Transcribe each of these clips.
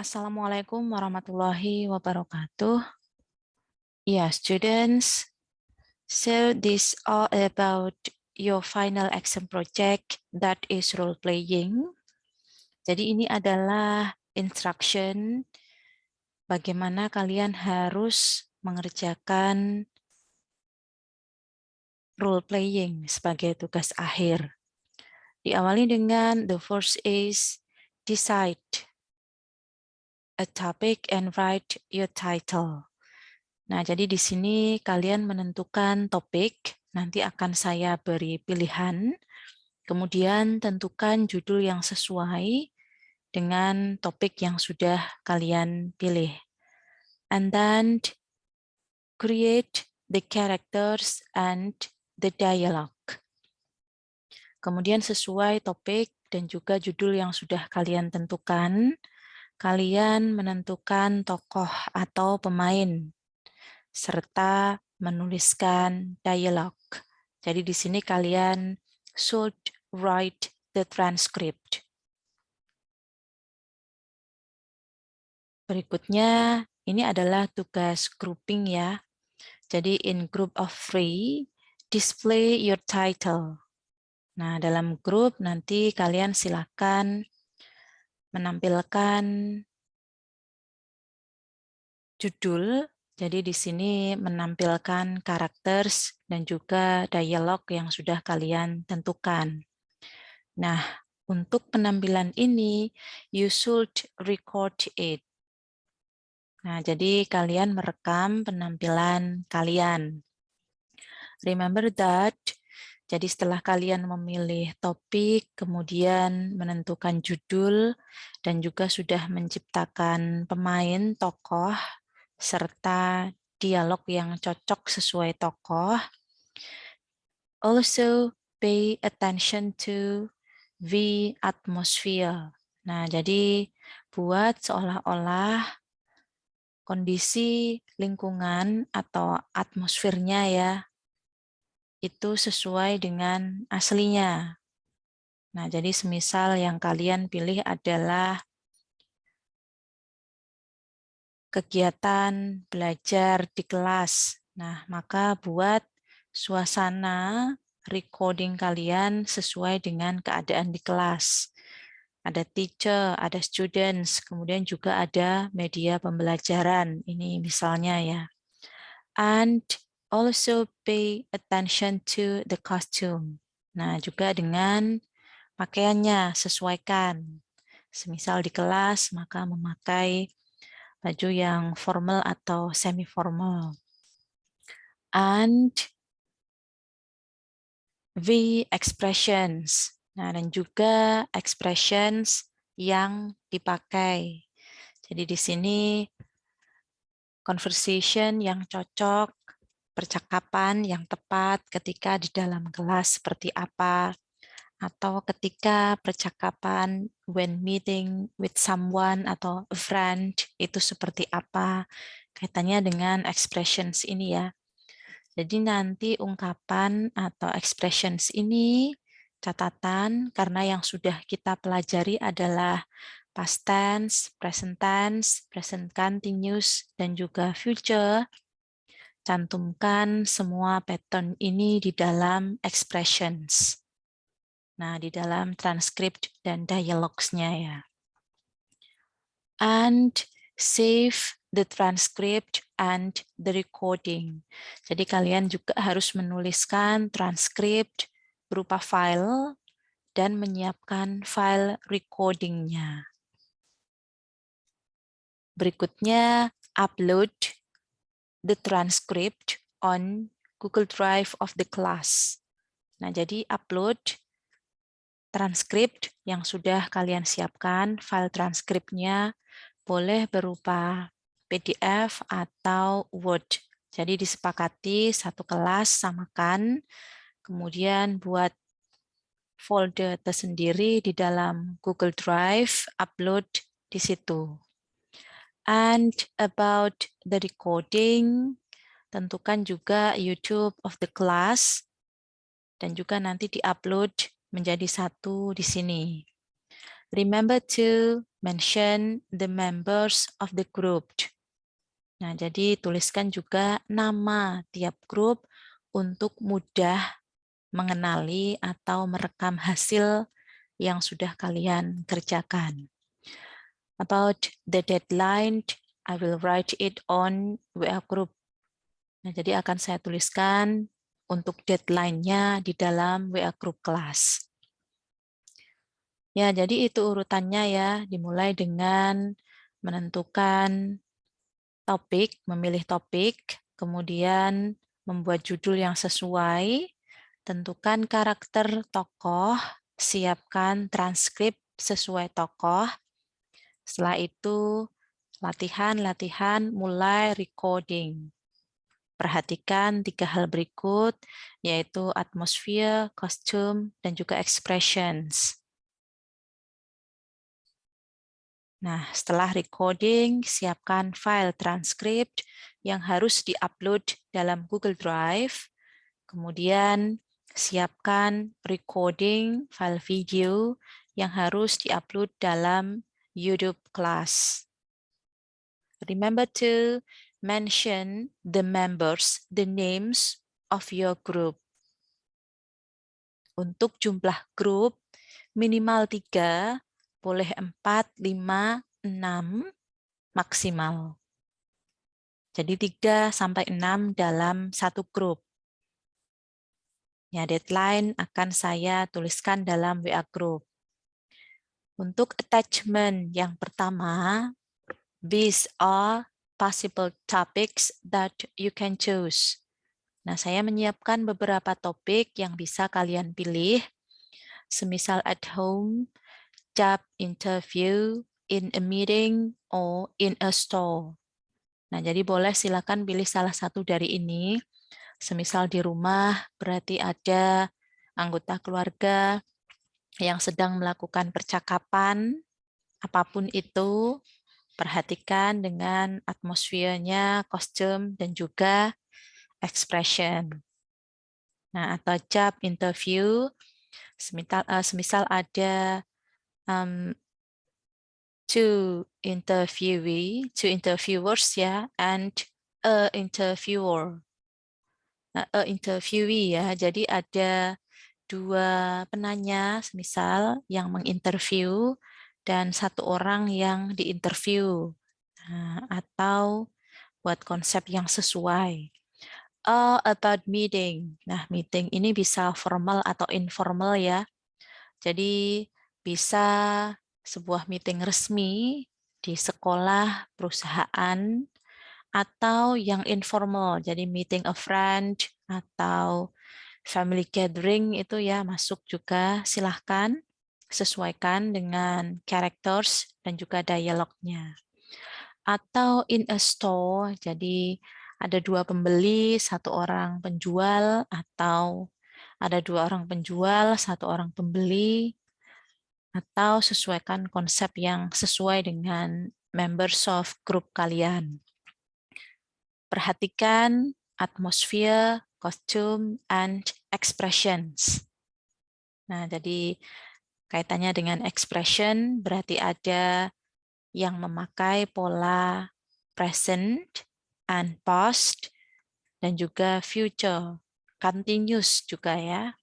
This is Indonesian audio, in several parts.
Assalamualaikum warahmatullahi wabarakatuh. Yeah, students. So this all about your final exam project that is role playing. Jadi ini adalah instruction bagaimana kalian harus mengerjakan role playing sebagai tugas akhir. Diawali dengan the first is decide a topic and write your title. Nah, jadi di sini kalian menentukan topik, nanti akan saya beri pilihan, kemudian tentukan judul yang sesuai dengan topik yang sudah kalian pilih. And then create the characters and the dialogue. Kemudian sesuai topik dan juga judul yang sudah kalian tentukan, kalian menentukan tokoh atau pemain serta menuliskan dialog. Jadi di sini kalian should write the transcript. Berikutnya, ini adalah tugas grouping ya. Jadi in group of 3, display your title. Nah, dalam grup nanti kalian silakan menampilkan judul. Jadi di sini menampilkan karakters dan juga dialog yang sudah kalian tentukan. Nah, untuk penampilan ini, you should record it. Nah, jadi kalian merekam penampilan kalian. Remember that, jadi setelah kalian memilih topik, kemudian menentukan judul, dan juga sudah menciptakan pemain, tokoh, serta dialog yang cocok sesuai tokoh. Also pay attention to the atmosphere. Nah, jadi buat seolah-olah kondisi lingkungan atau atmosfernya ya, itu sesuai dengan aslinya. Nah, jadi semisal yang kalian pilih adalah kegiatan belajar di kelas. Nah, maka buat suasana recording kalian sesuai dengan keadaan di kelas. Ada teacher, ada students, kemudian juga ada media pembelajaran. Ini misalnya ya. And also pay attention to the costume. Nah, juga dengan pakaiannya sesuaikan. Semisal di kelas, maka memakai baju yang formal atau semi-formal. And the expressions. Nah, dan juga expressions yang dipakai. Jadi di sini conversation yang cocok, percakapan yang tepat ketika di dalam kelas seperti apa, atau ketika percakapan when meeting with someone atau a friend itu seperti apa, kaitannya dengan expressions ini ya. Jadi nanti ungkapan atau expressions ini catatan karena yang sudah kita pelajari adalah past tense, present continuous, dan juga future. Cantumkan semua pattern ini di dalam expressions. Nah, di dalam transcript dan dialogsnya ya. And save the transcript and the recording. Jadi kalian juga harus menuliskan transcript berupa file dan menyiapkan file recordingnya. Berikutnya, upload the transcript on Google Drive of the class. Nah, jadi upload transkrip yang sudah kalian siapkan, file transkripnya boleh berupa PDF atau Word. Jadi disepakati satu kelas samakan, kemudian buat folder tersendiri di dalam Google Drive, upload di situ. And about the recording, tentukan juga YouTube of the class, dan juga nanti diupload menjadi satu di sini. Remember to mention the members of the group. Nah, jadi tuliskan juga nama tiap grup untuk mudah mengenali atau merekam hasil yang sudah kalian kerjakan. About the deadline, I will write it on WA group. Nah, jadi akan saya tuliskan untuk deadline-nya di dalam WA group kelas. Ya, jadi itu urutannya ya, dimulai dengan menentukan topik, memilih topik, kemudian membuat judul yang sesuai, tentukan karakter tokoh, siapkan transkrip sesuai tokoh. Setelah itu, latihan-latihan mulai recording. Perhatikan 3 hal berikut, yaitu atmosfer, kostum, dan juga expressions. Nah, setelah recording, siapkan file transkrip yang harus di-upload dalam Google Drive. Kemudian, siapkan recording file video yang harus di-upload dalam YouTube class. Remember to mention the members, the names of your group. Untuk jumlah grup, minimal 3, boleh 4, 5, 6, maksimal. Jadi 3 sampai 6 dalam satu grup. Ya, deadline akan saya tuliskan dalam WA group. Untuk attachment yang pertama, these are possible topics that you can choose. Nah, saya menyiapkan beberapa topik yang bisa kalian pilih, semisal at home, job interview, in a meeting, or in a store. Nah, jadi boleh silakan pilih salah satu dari ini. Semisal di rumah, berarti ada anggota keluarga yang sedang melakukan percakapan, apapun itu, perhatikan dengan atmosfernya, kostum, dan juga expression. Nah, atau job interview, semisal ada two interviewers ya, and a interviewer. Nah, a interviewee ya, jadi ada 2 penanya, semisal yang menginterview dan 1 orang yang diinterview. Nah, atau buat konsep yang sesuai. About meeting. Nah, meeting ini bisa formal atau informal ya. Jadi bisa sebuah meeting resmi di sekolah, perusahaan, atau yang informal. Jadi meeting a friend atau family gathering itu ya masuk juga. Silahkan sesuaikan dengan characters dan juga dialognya. Atau in a store, jadi ada 2 pembeli, 1 orang penjual, atau ada 2 orang penjual, 1 orang pembeli, atau sesuaikan konsep yang sesuai dengan members of group kalian. Perhatikan atmosfer, kostum, and expressions. Nah, jadi kaitannya dengan expression berarti ada yang memakai pola present and past dan juga future, continuous juga ya.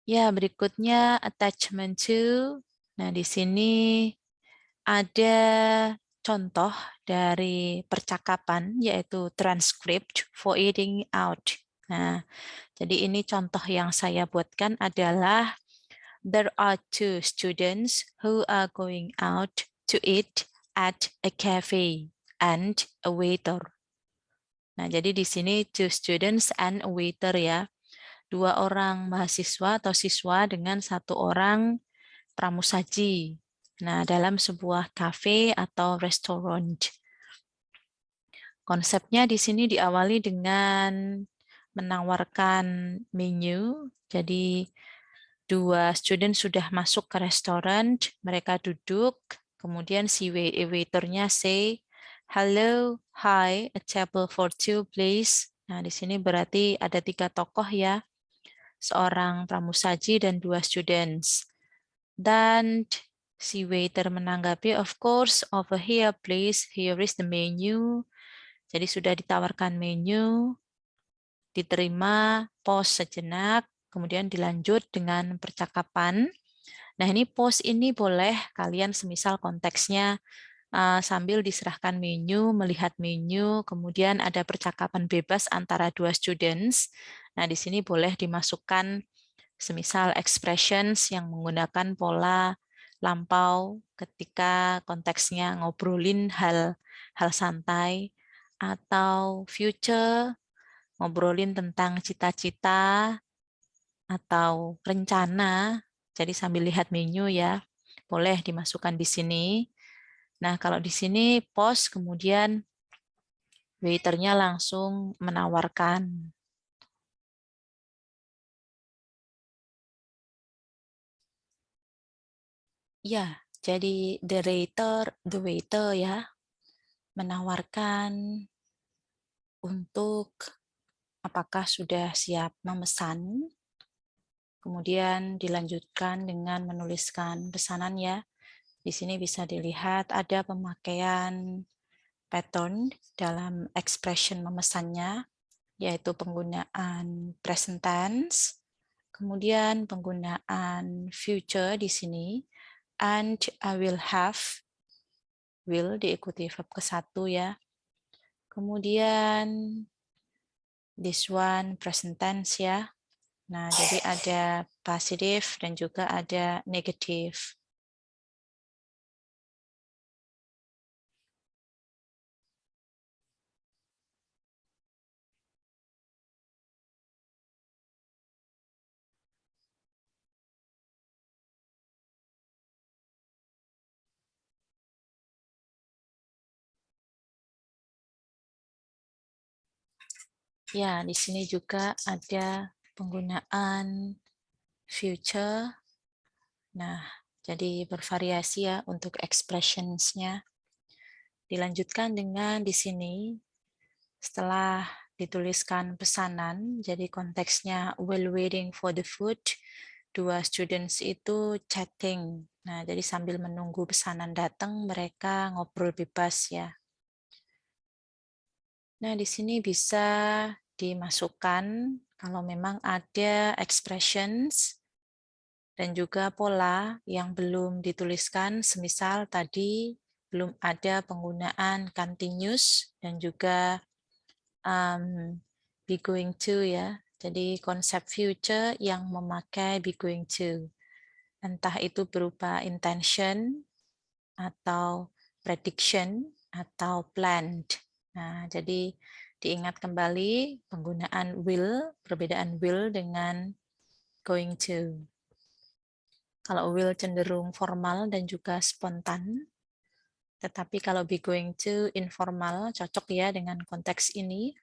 Ya, berikutnya attachment to. Nah, di sini ada contoh dari percakapan yaitu transcript for eating out. Nah, jadi ini contoh yang saya buatkan adalah there are 2 students who are going out to eat at a cafe and a waiter. Nah, jadi di sini 2 students and a waiter ya. 2 orang mahasiswa atau siswa dengan 1 orang pramusaji. Nah, dalam sebuah kafe atau restoran. Konsepnya di sini diawali dengan menawarkan menu. Jadi 2 student sudah masuk ke restoran, mereka duduk, kemudian si waiternya say, "Hello, hi, a table for 2 please." Nah, di sini berarti ada 3 tokoh ya, seorang pramusaji dan 2 students. Dan si waiter menanggapi, of course, over here please, here is the menu. Jadi sudah ditawarkan menu, diterima, pause sejenak, kemudian dilanjut dengan percakapan. Nah, ini pause ini boleh kalian semisal konteksnya sambil diserahkan menu, melihat menu, kemudian ada percakapan bebas antara dua students. Nah, di sini boleh dimasukkan semisal expressions yang menggunakan pola lampau ketika konteksnya ngobrolin hal santai, atau future ngobrolin tentang cita-cita atau rencana. Jadi sambil lihat menu ya, boleh dimasukkan di sini. Nah, kalau di sini pause, kemudian waiternya langsung menawarkan. Ya, jadi the waiter ya, menawarkan untuk apakah sudah siap memesan. Kemudian dilanjutkan dengan menuliskan pesanan ya. Di sini bisa dilihat ada pemakaian pattern dalam expression memesannya, yaitu penggunaan present tense, kemudian penggunaan future di sini, and I will have, will diikuti verb ke-1 ya. Kemudian this one present tense ya. Nah, jadi ada positif dan juga ada negatif. Ya, di sini juga ada penggunaan future. Nah, jadi bervariasi ya untuk expressions-nya. Dilanjutkan dengan di sini, setelah dituliskan pesanan, jadi konteksnya while waiting for the food, dua students itu chatting. Nah, jadi sambil menunggu pesanan datang, mereka ngobrol bebas ya. Nah, di sini bisa dimasukkan kalau memang ada expressions dan juga pola yang belum dituliskan, semisal tadi belum ada penggunaan continuous dan juga be going to ya. Jadi konsep future yang memakai be going to. Entah itu berupa intention atau prediction atau planned. Nah, jadi diingat kembali penggunaan will, perbedaan will dengan going to. Kalau will cenderung formal dan juga spontan, tetapi kalau be going to informal, cocok ya dengan konteks ini,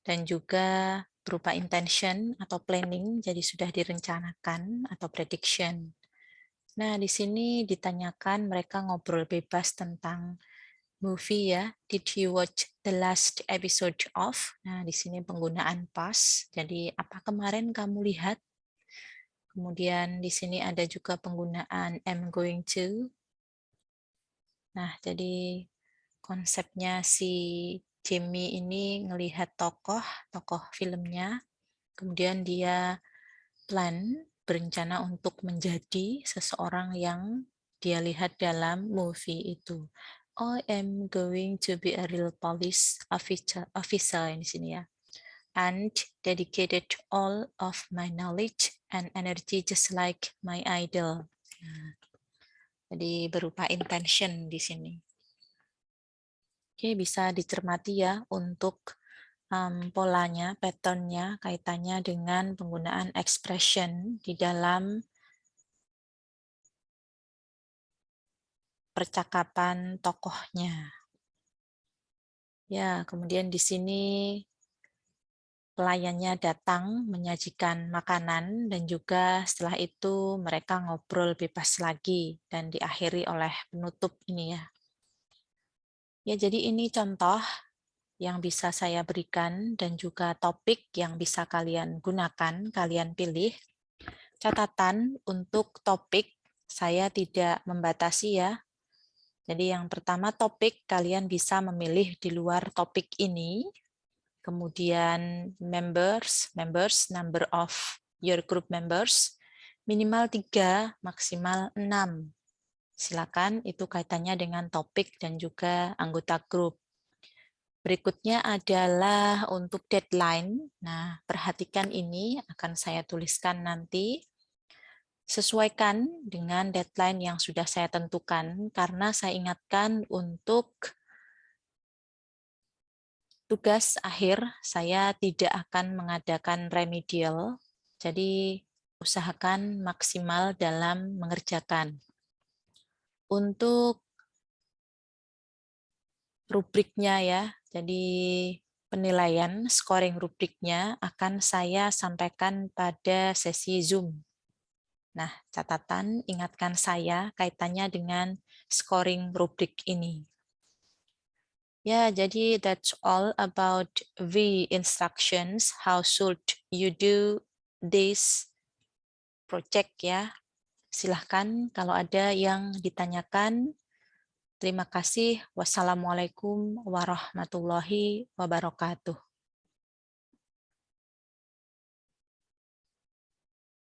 dan juga berupa intention atau planning, jadi sudah direncanakan, atau prediction. Nah, di sini ditanyakan mereka ngobrol bebas tentang movie ya. Did you watch the last episode of? Nah, di sini penggunaan past. Jadi, apa kemarin kamu lihat? Kemudian di sini ada juga penggunaan am going to. Nah, jadi konsepnya si Jamie ini ngelihat tokoh filmnya, kemudian dia berencana untuk menjadi seseorang yang dia lihat dalam movie itu. I am going to be a real police officer di sini ya. And dedicated all of my knowledge and energy just like my idol. Nah, jadi berupa intention di sini. Oke, bisa dicermati ya untuk polanya, patternnya, kaitannya dengan penggunaan expression di dalam percakapan tokohnya. Ya, kemudian di sini pelayannya datang menyajikan makanan dan juga setelah itu mereka ngobrol bebas lagi dan diakhiri oleh penutup ini ya. Ya, jadi ini contoh yang bisa saya berikan dan juga topik yang bisa kalian gunakan, kalian pilih. Catatan untuk topik Saya tidak membatasi ya. Jadi yang pertama topik, kalian bisa memilih di luar topik ini. Kemudian members, number of your group members, minimal 3, maksimal 6. Silakan, itu kaitannya dengan topik dan juga anggota grup. Berikutnya adalah untuk deadline. Nah, perhatikan ini akan saya tuliskan nanti. Sesuaikan dengan deadline yang sudah saya tentukan, karena saya ingatkan untuk tugas akhir, saya tidak akan mengadakan remedial, jadi usahakan maksimal dalam mengerjakan. Untuk rubriknya ya, jadi penilaian, scoring rubriknya akan saya sampaikan pada sesi Zoom. Nah, catatan ingatkan saya kaitannya dengan scoring rubrik ini. Ya, jadi that's all about the instructions. How should you do this project ya? Silahkan kalau ada yang ditanyakan. Terima kasih. Wassalamualaikum warahmatullahi wabarakatuh.